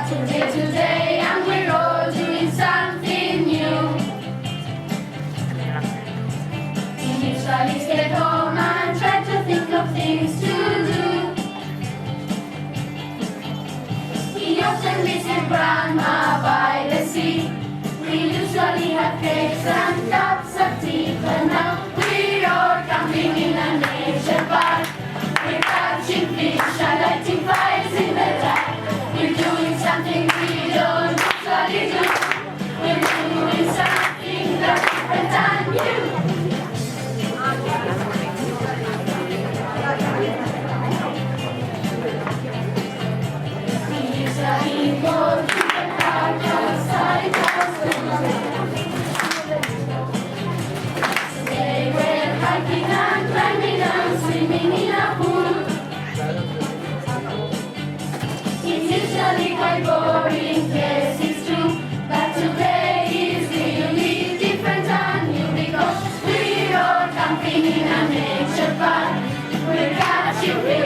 Today, and we're all doing something new. We usually stay home and try to think of things to do. We often visit Grandma by the sea. We usually have cakes and cups of tea, but now we're all camping in a nature park. We're catching fish and lighting fires in the dark. We're doing something we don't usually do. We're doing something that's different than you. We usually go to the park outside our school. Today we're hiking and climbing and swimming in a pool. It's usually quite boring, yes it's true, but today is really different and new because we're all camping in a nature park. We're catching fish